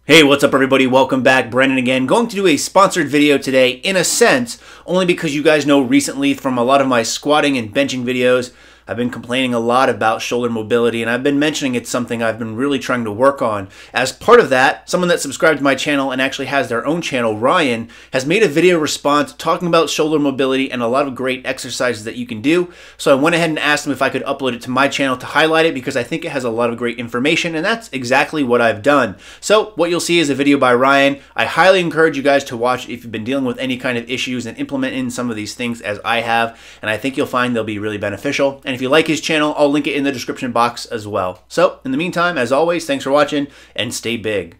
Hey, what's up everybody? Welcome back. Brennan again. Going to do a sponsored video today, in a sense, only because you guys know recently from a lot of my squatting and benching videos, I've been complaining a lot about shoulder mobility, and I've been mentioning it's something I've been really trying to work on. As part of that, someone that subscribed to my channel and actually has their own channel, Ryan, has made a video response talking about shoulder mobility and a lot of great exercises that you can do. So I went ahead and asked him if I could upload it to my channel to highlight it because I think it has a lot of great information, and that's exactly what I've done. So what you'll see is a video by Ryan. I highly encourage you guys to watch if you've been dealing with any kind of issues and implement in some of these things as I have, and I think you'll find they'll be really beneficial. And if you like his channel, I'll link it in the description box as well. So in the meantime, as always, thanks for watching and stay big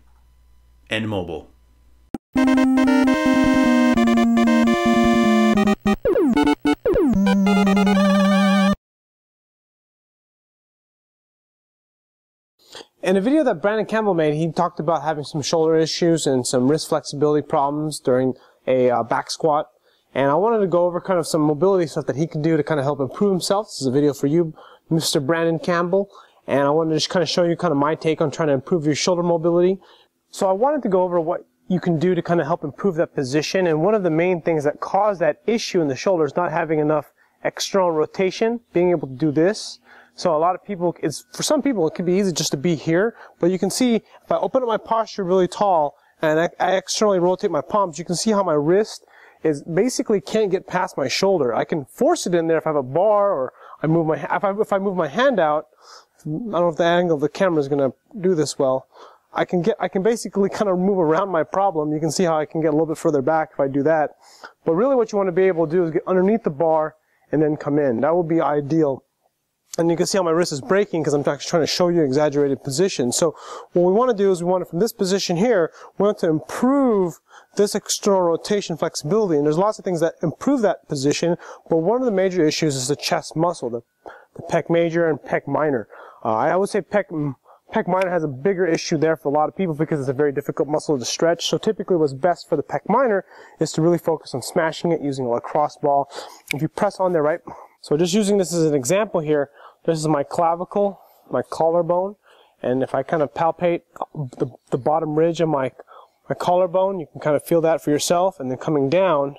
and mobile. In a video that Brandon Campbell made, he talked about having some shoulder issues and some wrist flexibility problems during a back squat. And I wanted to go over kind of some mobility stuff that he can do to kind of help improve himself. This is a video for you, Mr. Brandon Campbell. And I wanted to just kind of show you kind of my take on trying to improve your shoulder mobility. So I wanted to go over what you can do to kind of help improve that position. And one of the main things that cause that issue in the shoulder is not having enough external rotation, being able to do this. So a lot of people, for some people, it can be easy just to be here. But you can see, if I open up my posture really tall and I externally rotate my palms, you can see how my wrist is basically can't get past my shoulder. I can force it in there if I have a bar, or I move my, if I move my hand out. I don't know if the angle of the camera is going to do this well. I can basically kind of move around my problem. You can see how I can get a little bit further back if I do that. But really what you want to be able to do is get underneath the bar and then come in. That would be ideal. And you can see how my wrist is breaking because I'm actually trying to show you an exaggerated position. So what we want to do is we want to, from this position here, we want to improve this external rotation flexibility. And there's lots of things that improve that position, but one of the major issues is the chest muscle, the pec major and pec minor. I would say pec minor has a bigger issue there for a lot of people because it's a very difficult muscle to stretch. So typically what's best for the pec minor is to really focus on smashing it using a lacrosse ball. If you press on there, right? So just using this as an example here, this is my clavicle, my collarbone, and if I kind of palpate the bottom ridge of my collarbone, you can kind of feel that for yourself, and then coming down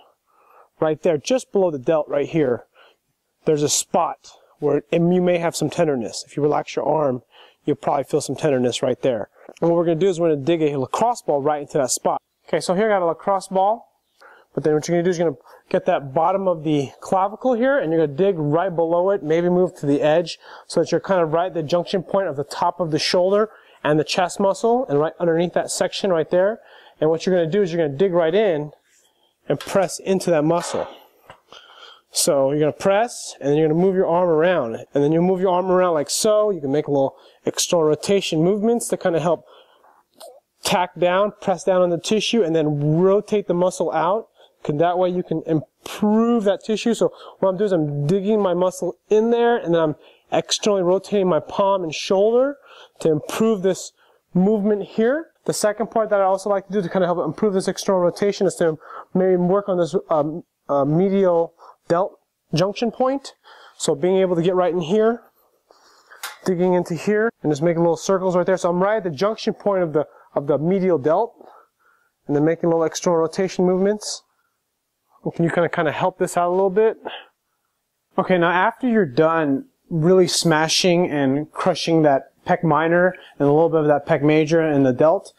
right there, just below the delt right here, there's a spot where you may have some tenderness. If you relax your arm, you'll probably feel some tenderness right there. And what we're going to do is we're going to dig a lacrosse ball right into that spot. Okay, so here I got a lacrosse ball. But then what you're going to do is you're going to get that bottom of the clavicle here, and you're going to dig right below it, maybe move to the edge, so that you're kind of right at the junction point of the top of the shoulder and the chest muscle, and right underneath that section right there. And what you're going to do is you're going to dig right in and press into that muscle. So you're going to press, and then you're going to move your arm around. And then you move your arm around like so. You can make a little external rotation movements to kind of help tack down, press down on the tissue, and then rotate the muscle out. That way you can improve that tissue. So what I'm doing is I'm digging my muscle in there, and then I'm externally rotating my palm and shoulder to improve this movement here. The second part that I also like to do to kind of help improve this external rotation is to maybe work on this medial delt junction point. So being able to get right in here, digging into here, and just making little circles right there. So I'm right at the junction point of the medial delt, and then making little external rotation movements. Can you kind of help this out a little bit? Okay, now after you're done really smashing and crushing that pec minor and a little bit of that pec major and the delt,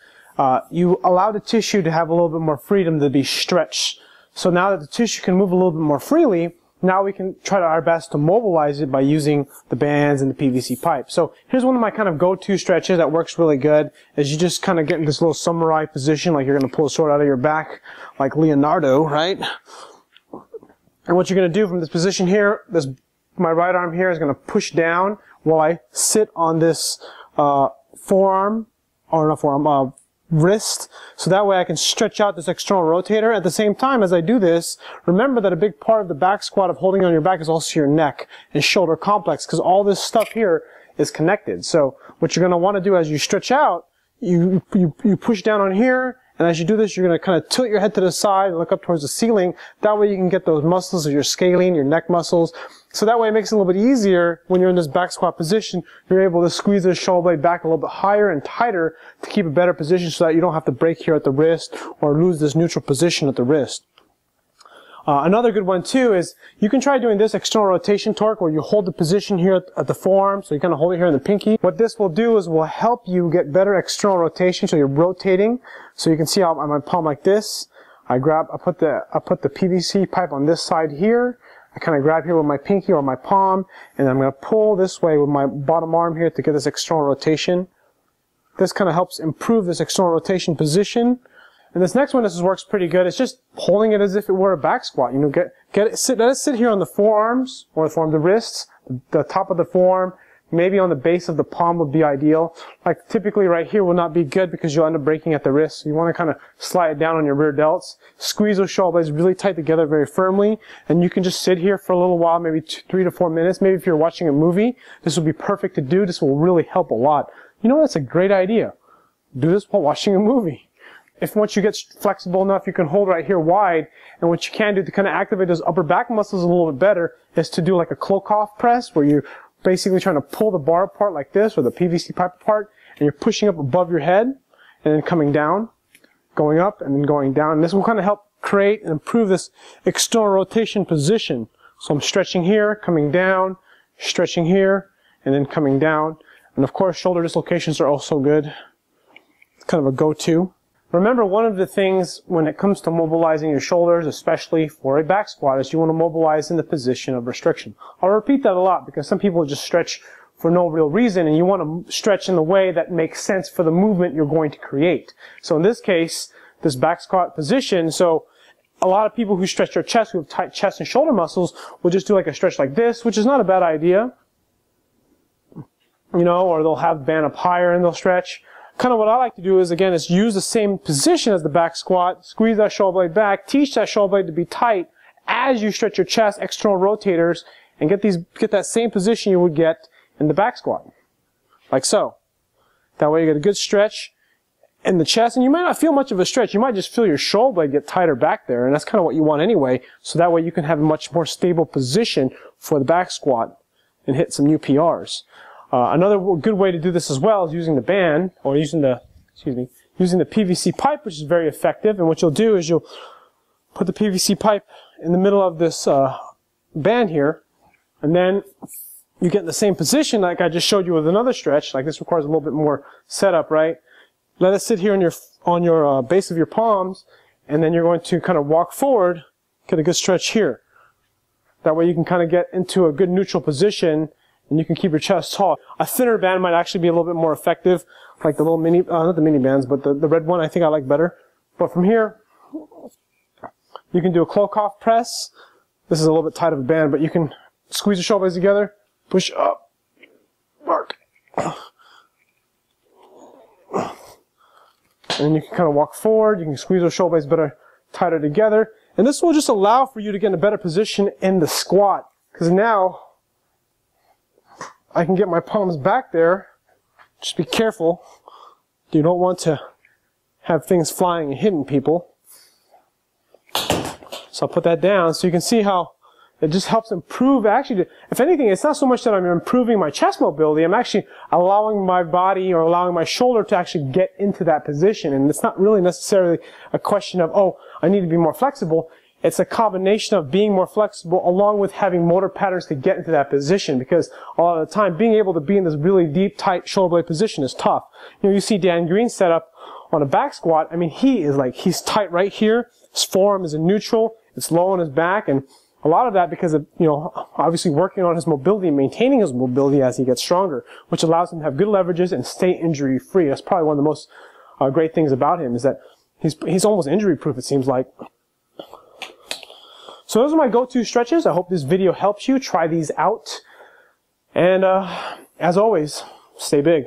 you allow the tissue to have a little bit more freedom to be stretched. So now that the tissue can move a little bit more freely, now we can try our best to mobilize it by using the bands and the PVC pipe. So here's one of my kind of go-to stretches that works really good, is you just kind of get in this little samurai position, like you're going to pull a sword out of your back, like Leonardo, right? And what you're going to do from this position here, my right arm here is going to push down while I sit on this wrist, so that way I can stretch out this external rotator. At the same time as I do this, remember that a big part of the back squat of holding on your back is also your neck and shoulder complex, because all this stuff here is connected. So what you're going to want to do as you stretch out, you push down on here, and as you do this, you're going to kind of tilt your head to the side and look up towards the ceiling. That way you can get those muscles of your scalene, your neck muscles, So that way it makes it a little bit easier when you're in this back squat position. You're able to squeeze the shoulder blade back a little bit higher and tighter to keep a better position so that you don't have to break here at the wrist or lose this neutral position at the wrist. Another good one too is you can try doing this external rotation torque where you hold the position here at the forearm, so you kind of hold it here in the pinky. What this will do is will help you get better external rotation, so you're rotating. So you can see how on my palm like this, I put the PVC pipe on this side here. I kind of grab here with my pinky or my palm, and I'm going to pull this way with my bottom arm here to get this external rotation. This kind of helps improve this external rotation position. And this next one, this works pretty good. It's just holding it as if it were a back squat. You know, let it sit here on the forearms, or the wrists, the top of the forearm, maybe on the base of the palm would be ideal. Like typically right here will not be good because you'll end up breaking at the wrist. So you want to kind of slide it down on your rear delts. Squeeze those shoulder blades really tight together very firmly. And you can just sit here for a little while, maybe 3 to 4 minutes. Maybe if you're watching a movie, this will be perfect to do. This will really help a lot. You know, that's a great idea. Do this while watching a movie. If once you get flexible enough, you can hold right here wide. And what you can do to kind of activate those upper back muscles a little bit better is to do like a Klokov press, where you're basically trying to pull the bar apart like this, or the PVC pipe apart, and you're pushing up above your head, and then coming down, going up, and then going down. And this will kind of help create and improve this external rotation position. So I'm stretching here, coming down, stretching here, and then coming down. And of course, shoulder dislocations are also good. It's kind of a go-to. Remember, one of the things when it comes to mobilizing your shoulders, especially for a back squat, is you want to mobilize in the position of restriction. I'll repeat that a lot because some people just stretch for no real reason, and you want to stretch in the way that makes sense for the movement you're going to create. So in this case, this back squat position, so a lot of people who stretch their chest, who have tight chest and shoulder muscles, will just do like a stretch like this, which is not a bad idea. You know, or they'll have the band up higher and they'll stretch. Kind of what I like to do is, again, is use the same position as the back squat, squeeze that shoulder blade back, teach that shoulder blade to be tight as you stretch your chest, external rotators, and get that same position you would get in the back squat. Like so. That way you get a good stretch in the chest, and you might not feel much of a stretch. You might just feel your shoulder blade get tighter back there, and that's kind of what you want anyway, so that way you can have a much more stable position for the back squat and hit some new PRs. Another good way to do this as well is using the band, or using the PVC pipe, which is very effective. And what you'll do is you'll put the PVC pipe in the middle of this band here, and then you get in the same position like I just showed you with another stretch. Like this requires a little bit more setup, right? Let it sit here on your base of your palms, and then you're going to kind of walk forward, get a good stretch here. That way you can kind of get into a good neutral position, and you can keep your chest tall. A thinner band might actually be a little bit more effective, like the little mini, not the mini bands, but the red one I think I like better. But from here, you can do a Klokov press. This is a little bit tight of a band, but you can squeeze the shoulder blades together, push up, work. And then you can kind of walk forward. You can squeeze those shoulder blades better, tighter together. And this will just allow for you to get in a better position in the squat. Because now, I can get my palms back there. Just be careful. You don't want to have things flying and hitting people. So I'll put that down so you can see how it just helps improve. Actually, if anything, it's not so much that I'm improving my chest mobility. I'm actually allowing my body or allowing my shoulder to actually get into that position. And it's not really necessarily a question of, oh, I need to be more flexible. It's a combination of being more flexible along with having motor patterns to get into that position, because a lot of the time being able to be in this really deep, tight shoulder blade position is tough. You know, you see Dan Green set up on a back squat. I mean, he's tight right here. His forearm is in neutral. It's low on his back, and a lot of that because of, you know, obviously working on his mobility and maintaining his mobility as he gets stronger, which allows him to have good leverages and stay injury free. That's probably one of the most great things about him, is that he's almost injury proof, it seems like. So those are my go-to stretches. I hope this video helps you. Try these out. And as always, stay big.